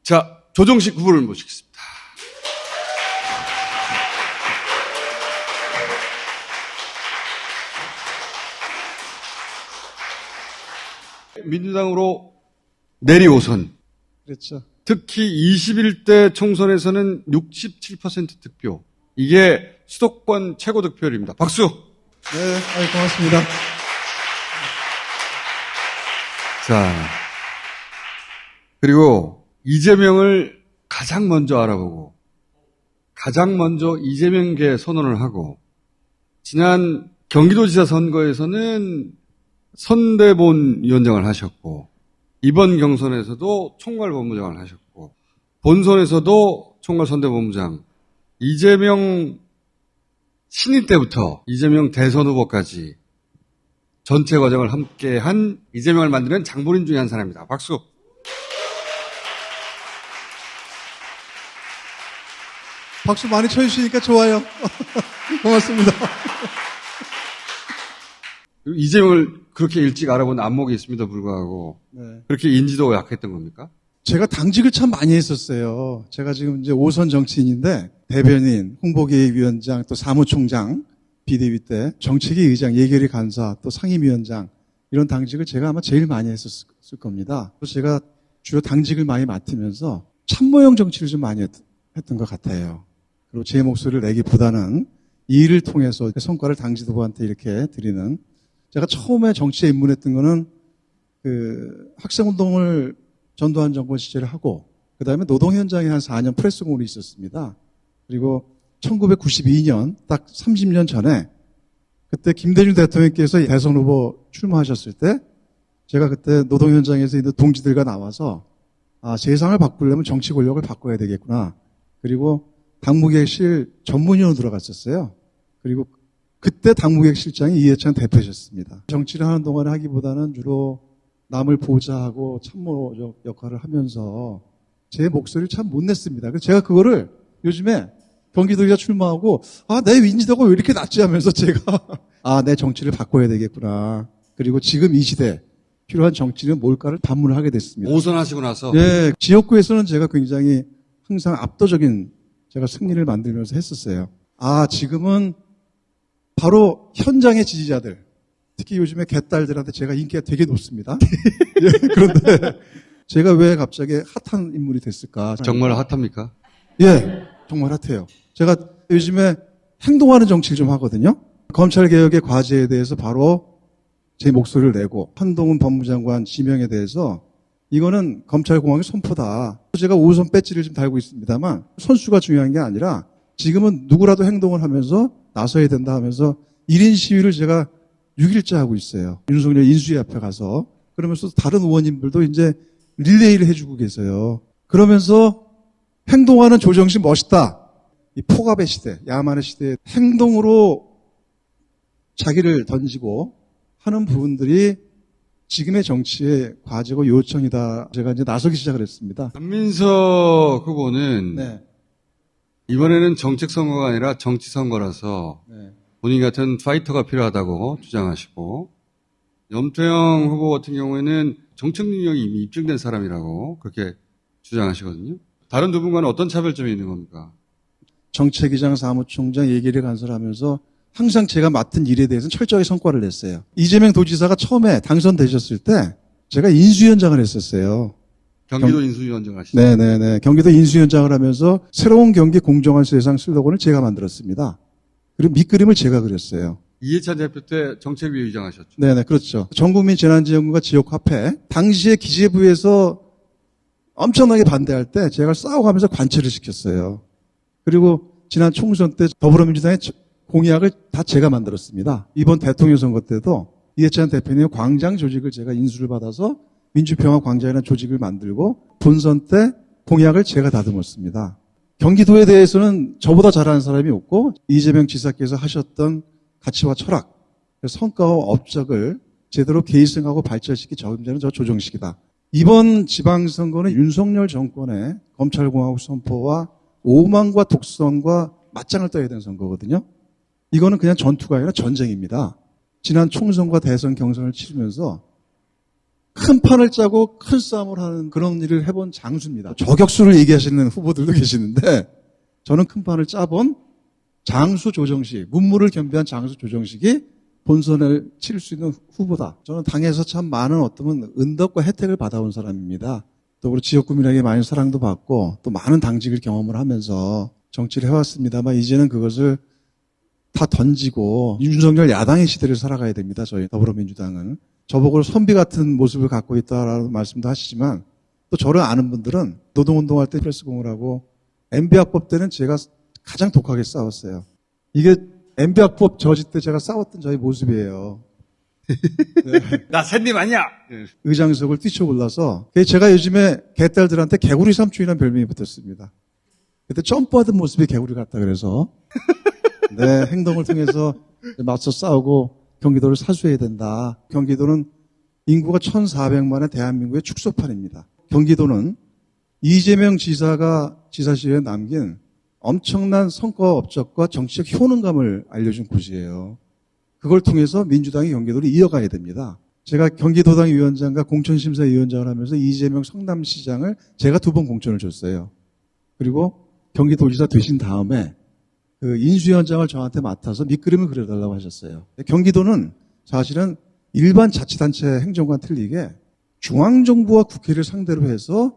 자, 조정식 후보를 모시겠습니다. 민주당으로 내리오선. 그렇죠. 특히 21대 총선에서는 67% 득표. 이게 수도권 최고 득표율입니다. 박수! 네, 고맙습니다. 자, 그리고 이재명을 가장 먼저 알아보고, 가장 먼저 이재명계 선언을 하고, 지난 경기도지사 선거에서는 선대본 위원장을 하셨고, 이번 경선에서도 총괄본부장을 하셨고, 본선에서도 총괄선대본부장, 이재명 신인 때부터 이재명 대선 후보까지 전체 과정을 함께 한 이재명을 만드는 장본인 중에 한 사람입니다. 박수. 박수 많이 쳐주시니까 좋아요. 고맙습니다. 이재명을 그렇게 일찍 알아본 안목이 있음에도 불구하고 네. 그렇게 인지도가 약했던 겁니까? 제가 당직을 참 많이 했었어요. 제가 지금 이제 5선 정치인인데 대변인, 홍보기획위원장, 또 사무총장, 비대위 때 정책위 의장, 예결위 간사, 또 상임위원장 이런 당직을 제가 아마 제일 많이 했었을 겁니다. 그래서 제가 주로 당직을 많이 맡으면서 참모형 정치를 좀 많이 했던 것 같아요. 그리고 제 목소리를 내기보다는 이 일을 통해서 성과를 당직 후보한테 이렇게 드리는. 제가 처음에 정치에 입문했던 거는 학생운동을 전두환 정권 시절에 하고, 그 다음에 노동 현장에 한 4년 프레스 공무원이 있었습니다. 그리고 1992년 딱 30년 전에 그때 김대중 대통령께서 대선 후보 출마하셨을 때 제가 그때 노동 현장에서 있는 동지들과 나와서 세상을 바꾸려면 정치 권력을 바꿔야 되겠구나. 그리고 당무객실 전문위원으로 들어갔었어요. 그리고 그때 당무객실장이 이해찬 대표셨습니다. 정치를 하는 동안에 하기보다는 주로 남을 보좌하고 참모적 역할을 하면서 제 목소리를 참 못 냈습니다. 그래서 제가 그거를 요즘에 경기도지사 출마하고 내 인지도가 왜 이렇게 낮지 하면서 제가 내 정치를 바꿔야 되겠구나. 그리고 지금 이 시대 필요한 정치는 뭘까를 반문을 하게 됐습니다. 5선 하시고 나서 네, 지역구에서는 제가 굉장히 항상 압도적인 제가 승리를 만들면서 했었어요. 지금은 바로 현장의 지지자들, 특히 요즘에 개딸들한테 제가 인기가 되게 높습니다. 예, 그런데 제가 왜 갑자기 핫한 인물이 됐을까? 정말 핫합니까? 예, 정말 핫해요. 제가 요즘에 행동하는 정치를 좀 하거든요. 검찰개혁의 과제에 대해서 바로 제 목소리를 내고, 한동훈 법무장관 지명에 대해서 이거는 검찰공화국의 손포다. 제가 5선 배지를 좀 달고 있습니다만 선수가 중요한 게 아니라 지금은 누구라도 행동을 하면서 나서야 된다 하면서 1인 시위를 제가 6일째 하고 있어요. 윤석열 인수위 앞에 가서. 그러면서 다른 의원님들도 이제 릴레이를 해주고 계세요. 그러면서 행동하는 조정식 멋있다. 이 폭압의 시대, 야만의 시대에 행동으로 자기를 던지고 하는 부분들이 지금의 정치의 과제고 요청이다. 제가 이제 나서기 시작을 했습니다. 안민석 후보는 네. 이번에는 정책 선거가 아니라 정치 선거라서 네. 본인 같은 파이터가 필요하다고 주장하시고, 염태영 후보 같은 경우에는 정책 능력이 이미 입증된 사람이라고 그렇게 주장하시거든요. 다른 두 분과는 어떤 차별점이 있는 겁니까? 정책위장, 사무총장, 예결위 간사를 하면서 항상 제가 맡은 일에 대해서는 철저하게 성과를 냈어요. 이재명 도지사가 처음에 당선되셨을 때 제가 인수위원장을 했었어요. 경기도 인수위원장 하시죠? 네네네. 경기도 인수위원장을 하면서 새로운 경기 공정한 세상 슬로건을 제가 만들었습니다. 그리고 밑그림을 제가 그렸어요. 이해찬 대표 때 정책위 의장 하셨죠? 네네, 그렇죠. 전국민 재난지원금과 지역화폐. 당시에 기재부에서 엄청나게 반대할 때 제가 싸워가면서 관철을 시켰어요. 그리고 지난 총선 때 더불어민주당의 공약을 다 제가 만들었습니다. 이번 대통령 선거 때도 이해찬 대표님의 광장 조직을 제가 인수를 받아서 민주평화광장이라는 조직을 만들고 본선 때 공약을 제가 다듬었습니다. 경기도에 대해서는 저보다 잘하는 사람이 없고 이재명 지사께서 하셨던 가치와 철학, 성과와 업적을 제대로 계승하고 발전시킨 적임자는 저 조정식이다. 이번 지방선거는 윤석열 정권의 검찰공화국 선포와 오만과 독선과 맞짱을 떠야 되는 선거거든요. 이거는 그냥 전투가 아니라 전쟁입니다. 지난 총선과 대선 경선을 치르면서 큰 판을 짜고 큰 싸움을 하는 그런 일을 해본 장수입니다. 저격수를 얘기하시는 후보들도 계시는데 저는 큰 판을 짜본 장수 조정식, 문무를 겸비한 장수 조정식이 본선을 치를 수 있는 후보다. 저는 당에서 참 많은 어떤 은덕과 혜택을 받아온 사람입니다. 또 우리 지역구민에게 많은 사랑도 받고 또 많은 당직을 경험을 하면서 정치를 해왔습니다만 이제는 그것을 다 던지고 윤석열 야당의 시대를 살아가야 됩니다. 저희 더불어민주당은. 저보고 선비 같은 모습을 갖고 있다라는 말씀도 하시지만 또 저를 아는 분들은 노동운동할 때 프레스공을 하고 MB학법 때는 제가 가장 독하게 싸웠어요. 이게 MB학법 저지 때 제가 싸웠던 저의 모습이에요. 네. 나 샌님 아니야! 의장석을 뛰쳐올라서 제가 요즘에 개딸들한테 개구리 삼촌이라는 별명이 붙었습니다. 그때 점프하던 모습이 개구리 같다 그래서 내 행동을 통해서 맞서 싸우고 경기도를 사수해야 된다. 경기도는 인구가 1,400만의 대한민국의 축소판입니다. 경기도는 이재명 지사가 지사실에 남긴 엄청난 성과 업적과 정치적 효능감을 알려준 곳이에요. 그걸 통해서 민주당이 경기도를 이어가야 됩니다. 제가 경기도당 위원장과 공천심사위원장을 하면서 이재명 성남시장을 제가 2번 공천을 줬어요. 그리고 경기도지사 되신 다음에 그 인수위원장을 저한테 맡아서 밑그림을 그려달라고 하셨어요. 경기도는 사실은 일반 자치단체 행정과는 틀리게 중앙정부와 국회를 상대로 해서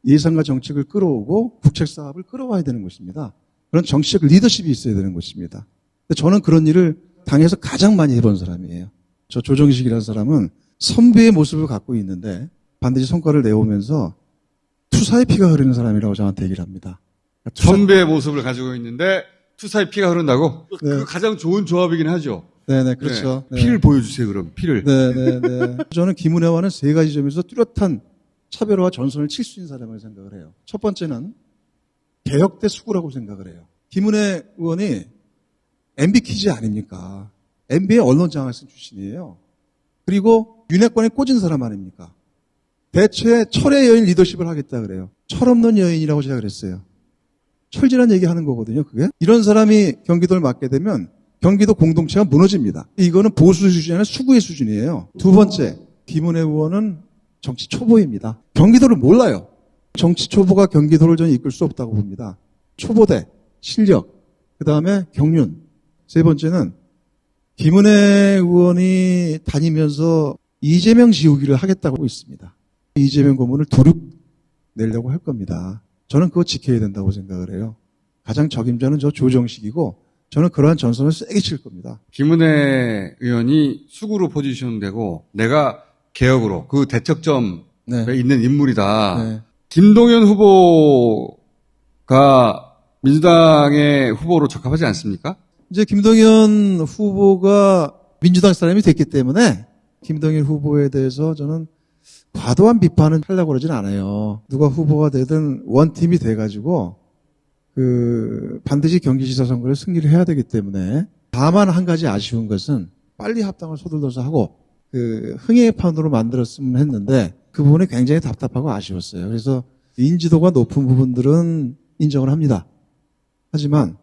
예산과 정책을 끌어오고 국책사업을 끌어와야 되는 것입니다. 그런 정치적 리더십이 있어야 되는 것입니다. 근데 저는 그런 일을 당에서 가장 많이 해본 사람이에요. 저 조정식이라는 사람은 선비의 모습을 갖고 있는데 반드시 성과를 내오면서 투사의 피가 흐르는 사람이라고 저한테 얘기를 합니다. 선배의 모습을 가지고 있는데 투사의 피가 흐른다고? 네. 그 가장 좋은 조합이긴 하죠. 네네, 그렇죠. 네. 피를 보여주세요, 그럼. 피를. 네네네. 저는 김은혜와는 3가지 점에서 뚜렷한 차별화와 전선을 칠 수 있는 사람이라고 생각을 해요. 첫 번째는 개혁대 수구라고 생각을 해요. 김은혜 의원이 MB 퀴즈 아닙니까? MB의 언론장학생 출신이에요. 그리고 윤핵관에 꽂은 사람 아닙니까? 대체 철의 여인 리더십을 하겠다 그래요. 철없는 여인이라고 제가 그랬어요. 철질한 얘기 하는 거거든요, 그게. 이런 사람이 경기도를 맡게 되면 경기도 공동체가 무너집니다. 이거는 보수 수준이 아니라 수구의 수준이에요. 두 번째, 김은혜 의원은 정치 초보입니다. 경기도를 몰라요. 정치 초보가 경기도를 저는 이끌 수 없다고 봅니다. 초보대, 실력, 그 다음에 경륜. 세 번째는 김은혜 의원이 다니면서 이재명 지우기를 하겠다고 하고 있습니다. 이재명 고문을 두릅 내려고 할 겁니다. 저는 그거 지켜야 된다고 생각을 해요. 가장 적임자는 저 조정식이고 저는 그러한 전선을 세게 칠 겁니다. 김은혜 의원이 수구로 포지션되고 내가 개혁으로 그 대척점에 네. 있는 인물이다. 네. 김동연 후보가 민주당의 후보로 적합하지 않습니까? 이제 김동연 후보가 민주당 사람이 됐기 때문에 김동연 후보에 대해서 저는 과도한 비판은 하려고 그러진 않아요. 누가 후보가 되든 원팀이 돼가지고 반드시 경기지사 선거를 승리를 해야 되기 때문에 다만 한 가지 아쉬운 것은 빨리 합당을 서둘러서 하고 흥행의 판으로 만들었으면 했는데 그 부분이 굉장히 답답하고 아쉬웠어요. 그래서 인지도가 높은 부분들은 인정을 합니다. 하지만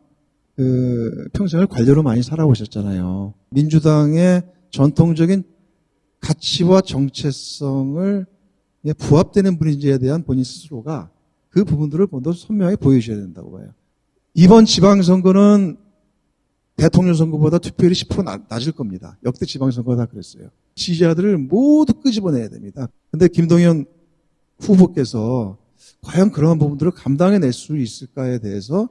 평생을 관료로 많이 살아오셨잖아요. 민주당의 전통적인 가치와 정체성을 부합되는 분인지에 대한 본인 스스로가 그 부분들을 좀 더 선명하게 보여주셔야 된다고 봐요. 이번 지방선거는 대통령 선거보다 투표율이 10% 낮을 겁니다. 역대 지방선거가 다 그랬어요. 지지자들을 모두 끄집어내야 됩니다. 근데 김동연 후보께서 과연 그러한 부분들을 감당해낼 수 있을까에 대해서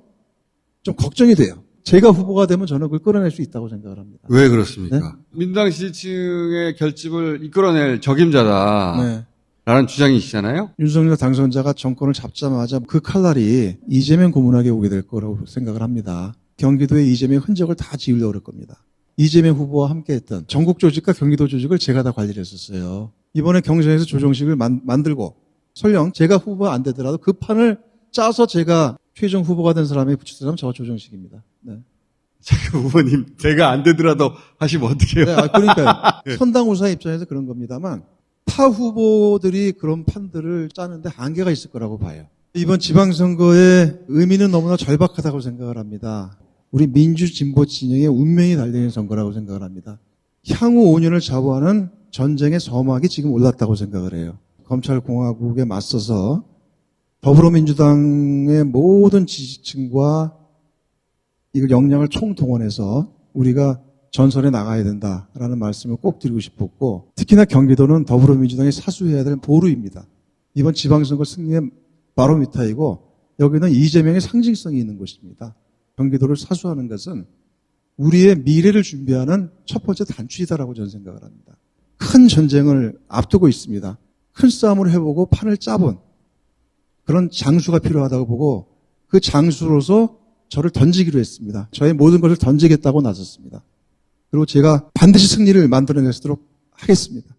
좀 걱정이 돼요. 제가 후보가 되면 저는 그걸 끌어낼 수 있다고 생각을 합니다. 왜 그렇습니까? 네? 민주당 지지층의 결집을 이끌어낼 적임자다. 네. 라는 주장이시잖아요. 윤석열 당선자가 정권을 잡자마자 그 칼날이 이재명 고문에게 오게 될 거라고 생각을 합니다. 경기도의 이재명 흔적을 다 지우려고 그럴 겁니다. 이재명 후보와 함께했던 전국 조직과 경기도 조직을 제가 다 관리를 했었어요. 이번에 경선에서 조정식을 만들고 설령 제가 후보가 안 되더라도 그 판을 짜서 제가 최종 후보가 된 사람이 붙일 사람은 저 조정식입니다. 네. 잠깐 후보님, 제가 안 되더라도 하시면 어떡해요? 네, 그러니까요. 선당우사 입장에서 그런 겁니다만 타 후보들이 그런 판들을 짜는데 한계가 있을 거라고 봐요. 이번 지방선거의 의미는 너무나 절박하다고 생각을 합니다. 우리 민주진보 진영의 운명이 달려있는 선거라고 생각을 합니다. 향후 5년을 좌우하는 전쟁의 서막이 지금 올랐다고 생각을 해요. 검찰공화국에 맞서서 더불어민주당의 모든 지지층과 이걸 역량을 총동원해서 우리가 전선에 나가야 된다라는 말씀을 꼭 드리고 싶었고, 특히나 경기도는 더불어민주당이 사수해야 될 보루입니다. 이번 지방선거 승리의 바로미터이고, 여기는 이재명의 상징성이 있는 곳입니다. 경기도를 사수하는 것은 우리의 미래를 준비하는 첫 번째 단추이다라고 저는 생각을 합니다. 큰 전쟁을 앞두고 있습니다. 큰 싸움을 해보고 판을 짜본 그런 장수가 필요하다고 보고, 그 장수로서 저를 던지기로 했습니다. 저의 모든 것을 던지겠다고 나섰습니다. 그리고 제가 반드시 승리를 만들어낼 수 있도록 하겠습니다.